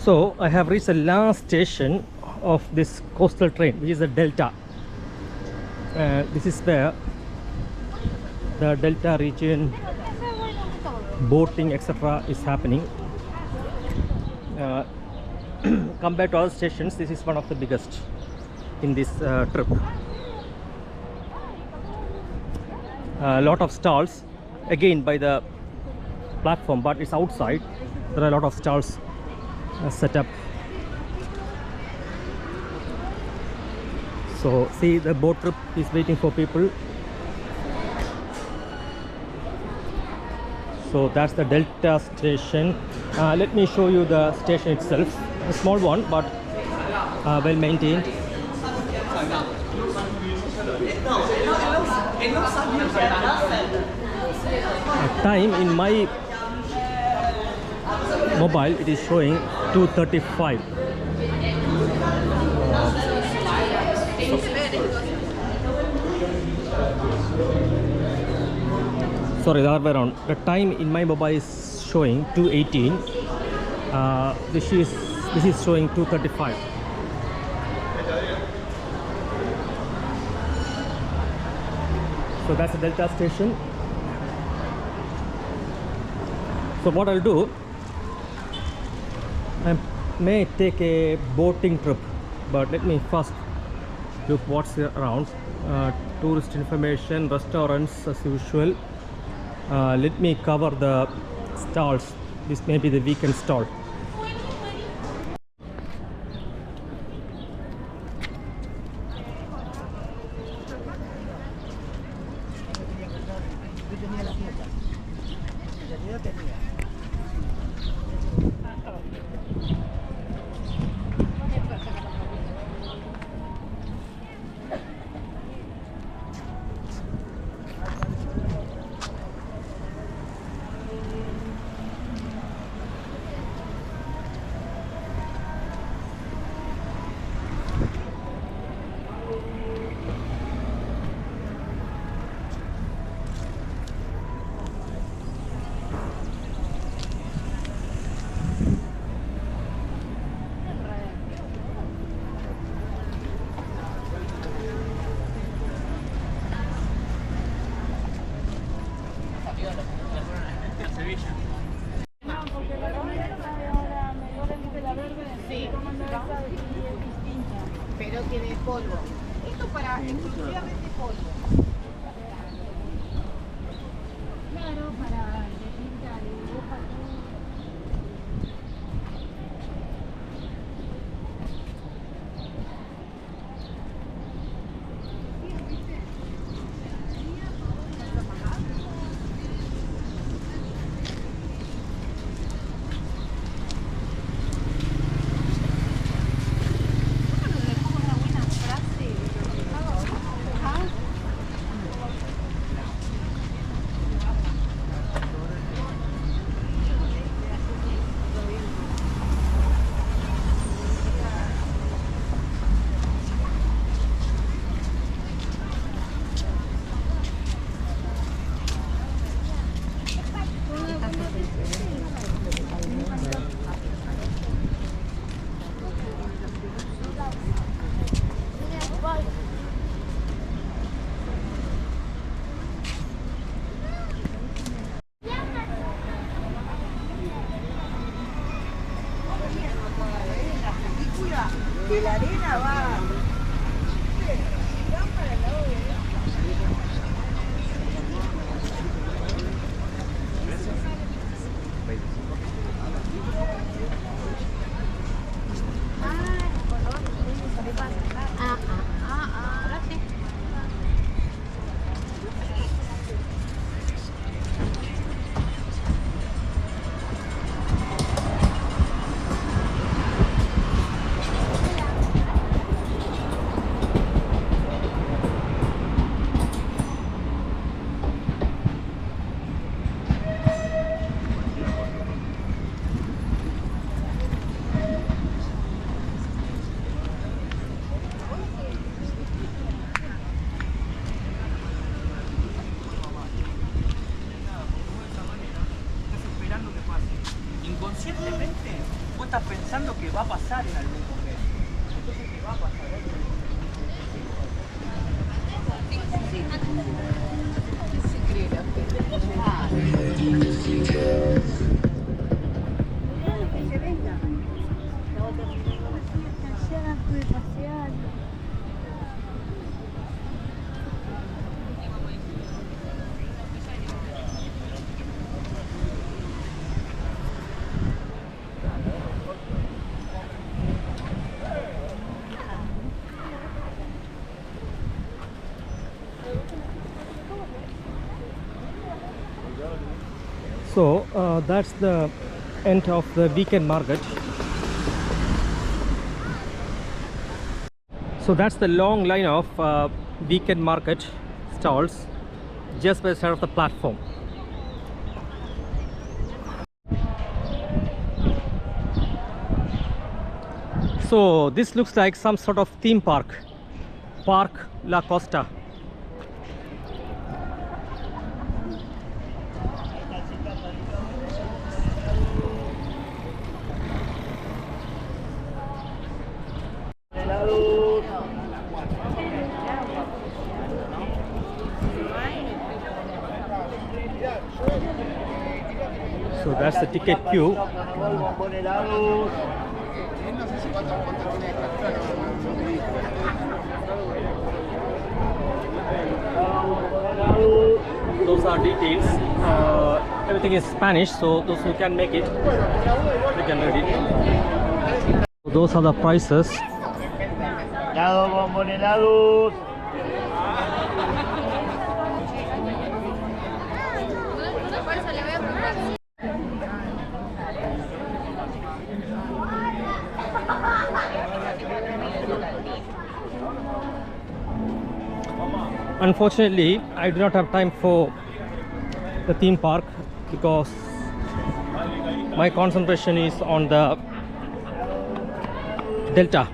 So I have reached the last station of this coastal train, which is the Delta. This is where the Delta region boating etc. is happening. Compared to other stations, this is one of the biggest in this trip. A lot of stalls again by the platform, but it's outside. There are a lot of stalls set up. So see, the boat trip is waiting for people. So that's the Delta station. Let me show you the station itself. A small one, but well maintained. Time in my mobile, it is showing 2:35. Sorry, the other way around. The time in my mobile is showing 2:18. This is showing 2:35. So that's the Delta station. So what I'll do, I may take a boating trip, but let me first look what's here around. Tourist information, restaurants as usual. Let me cover the stalls. This may be the weekend stall. Pero que de polvo. Esto para exclusivamente polvo. Claro, para de tinta de dibujo. De la arena va. estás pensando que va a pasar en algún momento. Entonces te va a pasar. So that's the end of the weekend market. So that's the long line of weekend market stalls just by the side of the platform. So this looks like some sort of theme park, Park La Costa. So that's the ticket queue. Those are details. Everything is Spanish, so those who can make it, they can read it. So those are the prices. Helado, bombón helados. Unfortunately, I do not have time for the theme park because my concentration is on the Delta,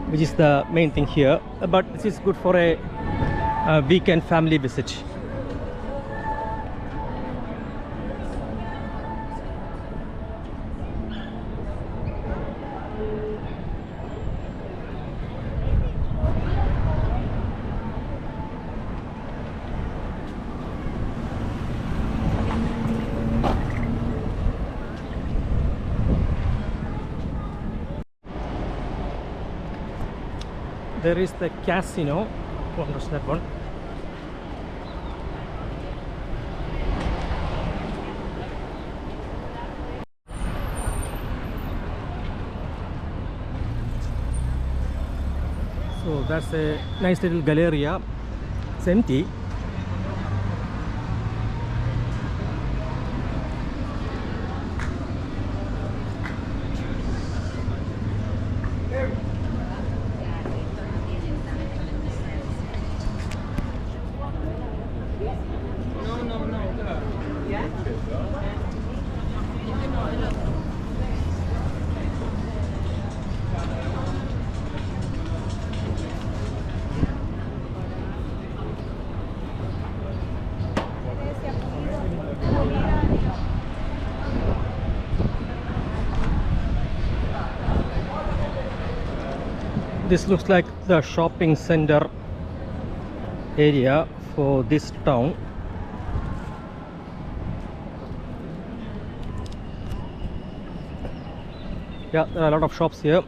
which is the main thing here. But this is good for a weekend family visit. There is the casino. What was that one? So that's a nice little galleria. It's empty. This looks like the shopping center area for this town. Yeah, there are a lot of shops here.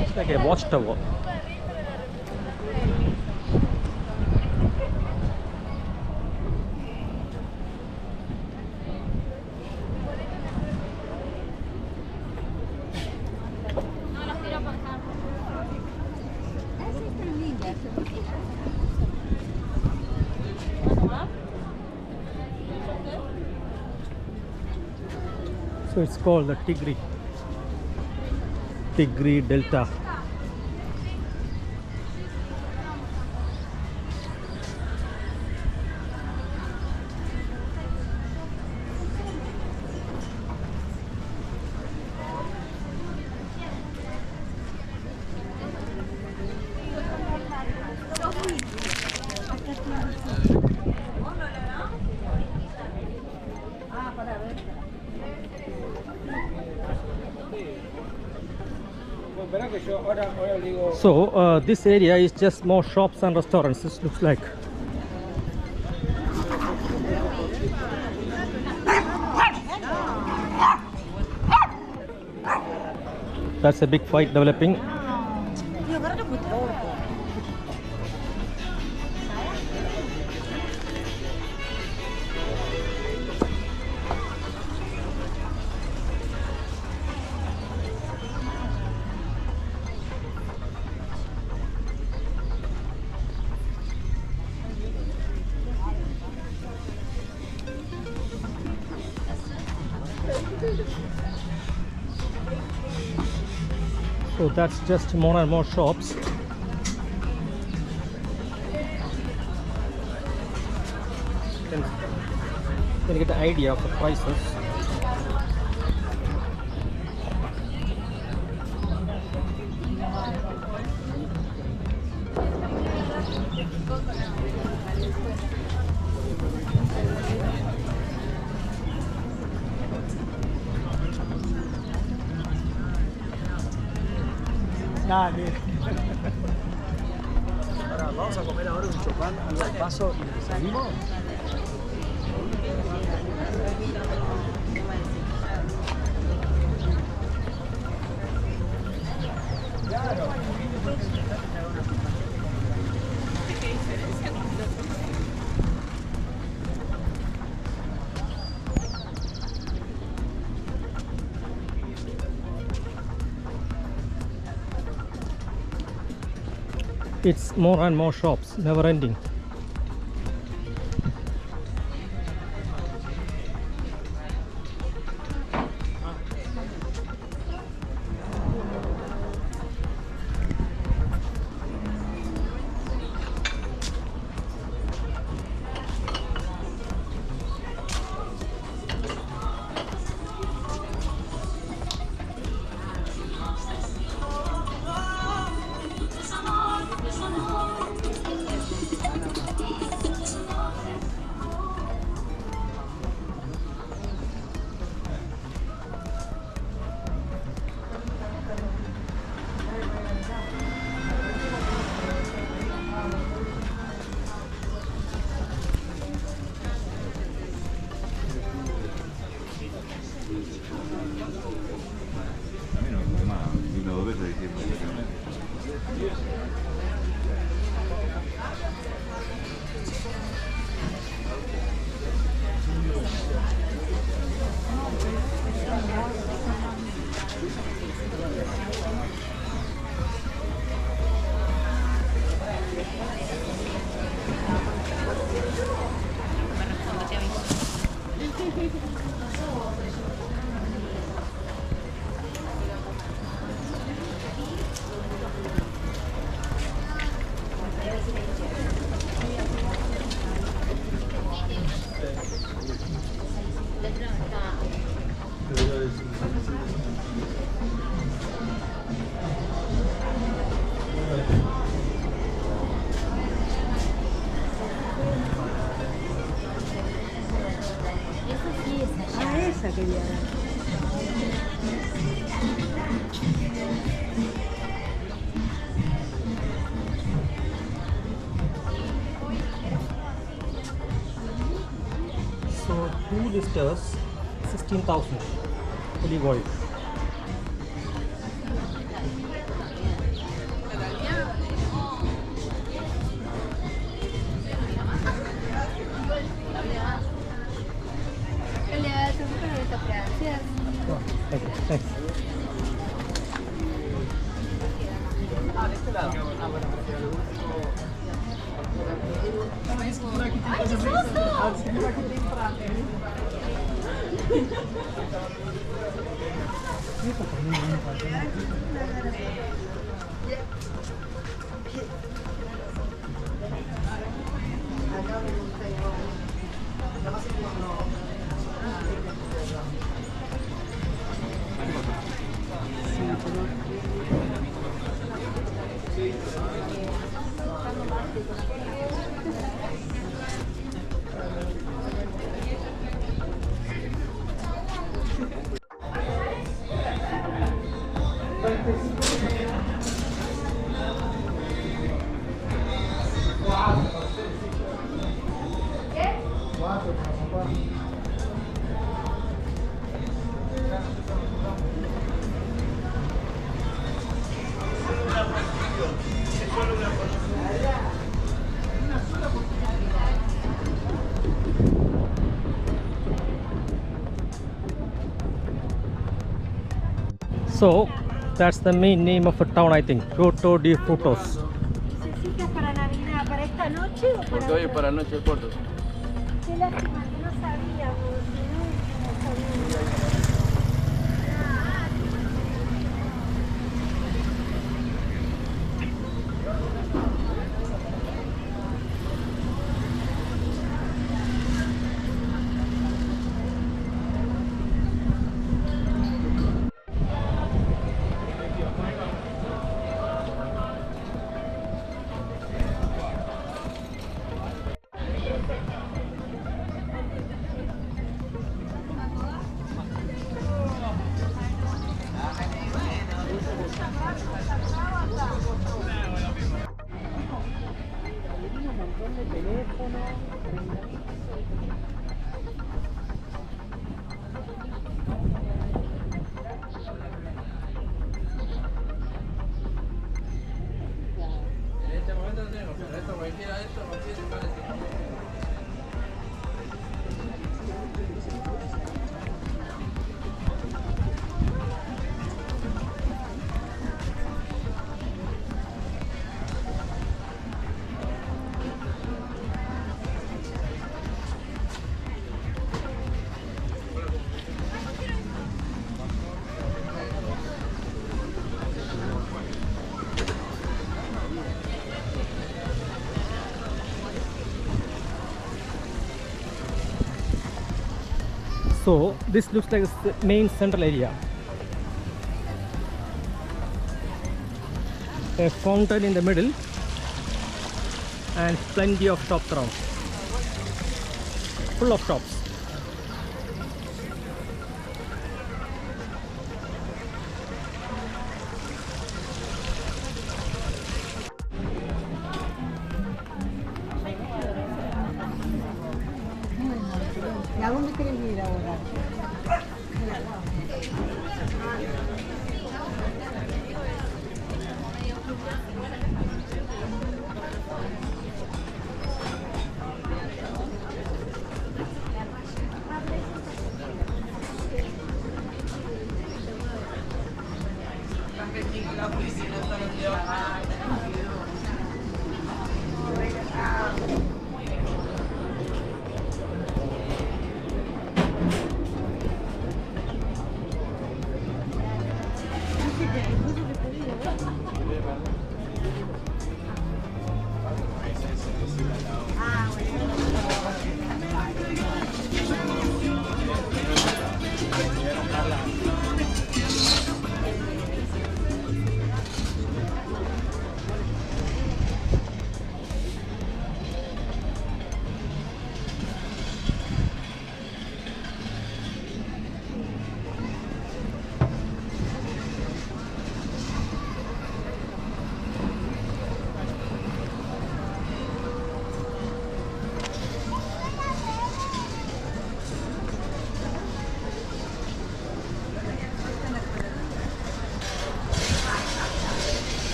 It's like a watchtower. So it's called the Tigre Delta. So this area is just more shops and restaurants. This looks like. That's a big fight developing. So that's just more and more shops. Can you get an idea of the prices? Nada, mire. Ahora, vamos a comer ahora un chopán al paso y seguimos. It's more and more shops, never ending. Esa quería ver. So 2 liters, 16,000 olive oil. Oh, thank you. Thanks. So that's the main name of a town, I think. Puerto De Frutos. ¿Necesitas para Navidad, para esta noche o para Porque hoy es otra? para la noche de Puerto. Qué lástima que no sabíamos, no sabíamos. En este momento no tenemos, pero esto cualquiera de estos cualquiera vale 100. So this looks like the main central area. A fountain in the middle and plenty of shops around. Full of shops. ¿Y a dónde quieres ir ahora?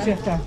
Ya está.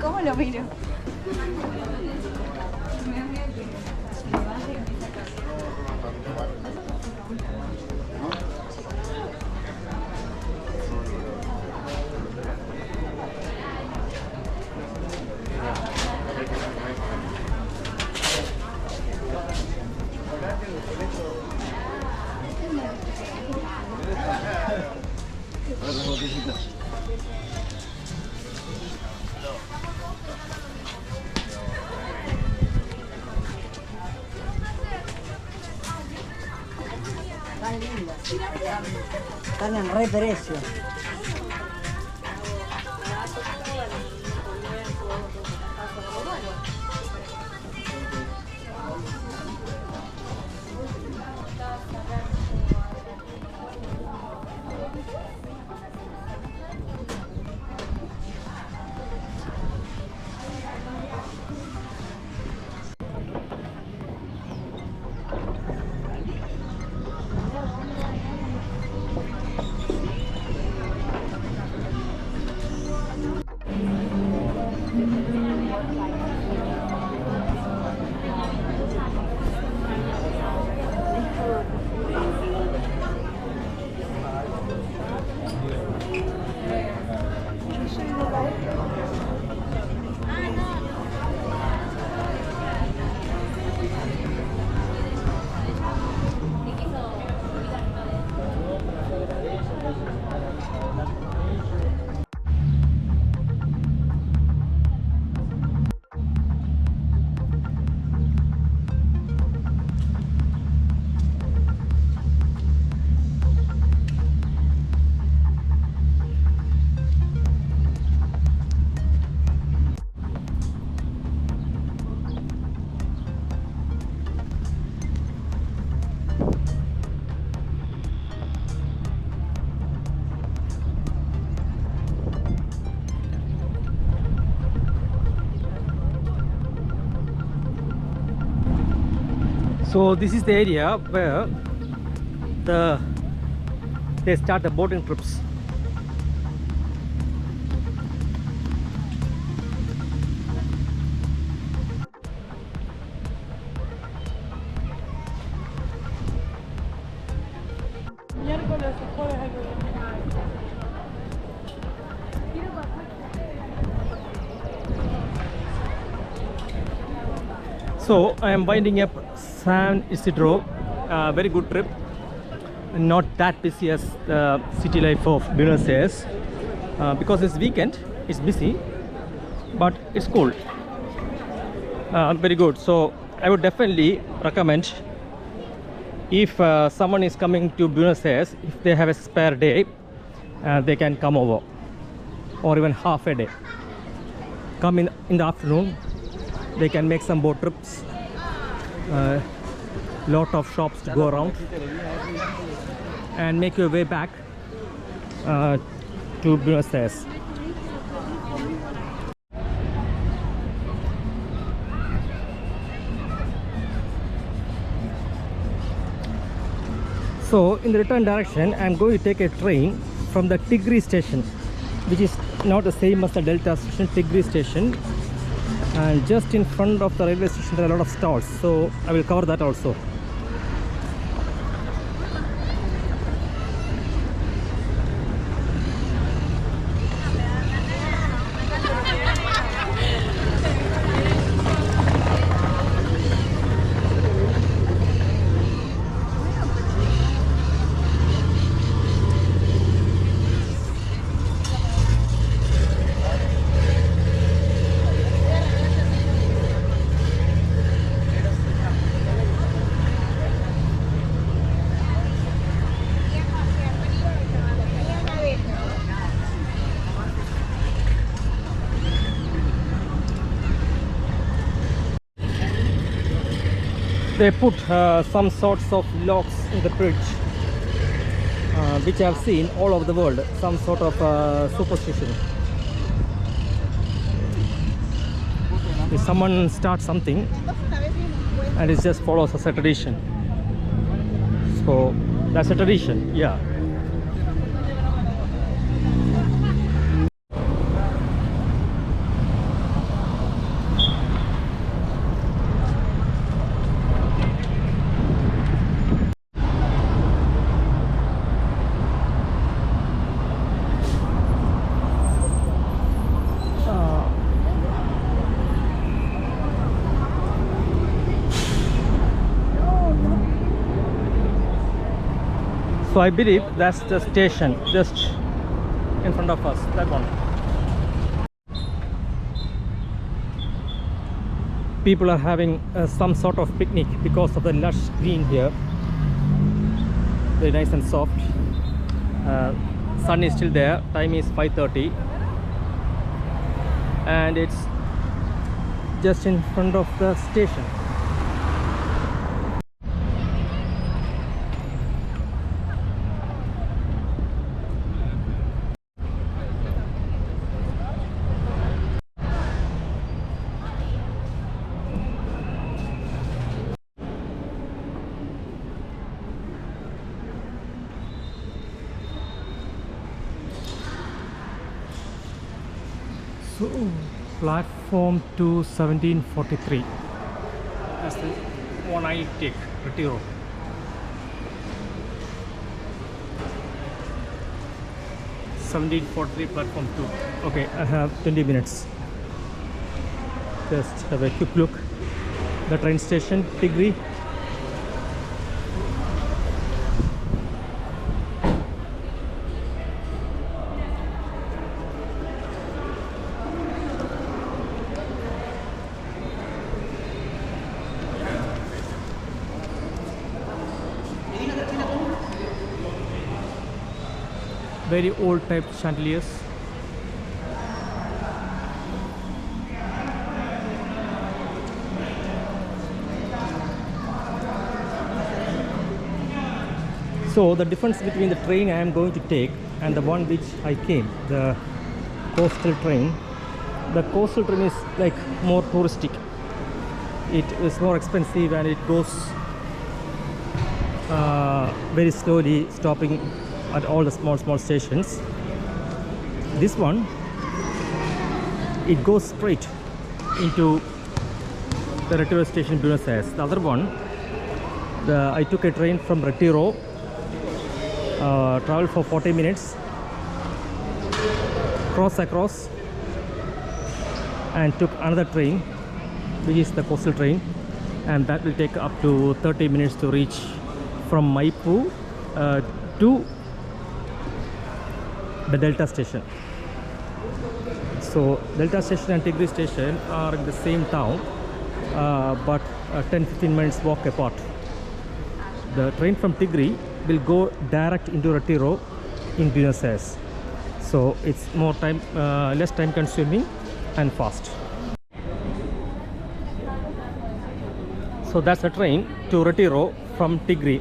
¿Cómo lo miro? Están en re precio. So this is the area where they start the boating trips. So I am winding up San Isidro. Very good trip. Not that busy as the city life of Buenos Aires. Because it's weekend, it's busy, but it's cool. Very good. So I would definitely recommend, if someone is coming to Buenos Aires, if they have a spare day, they can come over, or even half a day. Come in the afternoon. They can make some boat trips. Lot of shops to go around, and make your way back to Buenos Aires. So in the return direction, I am going to take a train from the Tigre station, which is not the same as the Delta station. Tigre station, and just in front of the railway station there are a lot of stalls, so I will cover that also. They put some sorts of locks in the bridge, which I have seen all over the world, some sort of superstition. If someone starts something, and it just follows as a tradition. So that's a tradition, yeah. So I believe that's the station just in front of us, that one. People are having some sort of picnic because of the lush green here. Very nice and soft. Sun is still there. Time is 5:30, and it's just in front of the station. So, platform to 1743. That's the one I take, Retiro. Platform 2. Okay, I have 20 minutes. Just have a quick look. The train station, Tigre. Very old type chandeliers. So the difference between the train I am going to take and the one which I came, the coastal train. The coastal train is like more touristic. It is more expensive and it goes very slowly, stopping at all the small stations. This one, it goes straight into the Retiro station in Buenos Aires. The other one, I took a train from Retiro, traveled for 40 minutes, cross across, and took another train, which is the coastal train, and that will take up to 30 minutes to reach from Maipú to the Delta station. So Delta station and Tigre station are in the same town, but 10-15 minutes walk apart. The train from Tigre will go direct into Retiro in Buenos Aires, so it's more time, less time consuming and fast. So that's a train to Retiro from Tigre.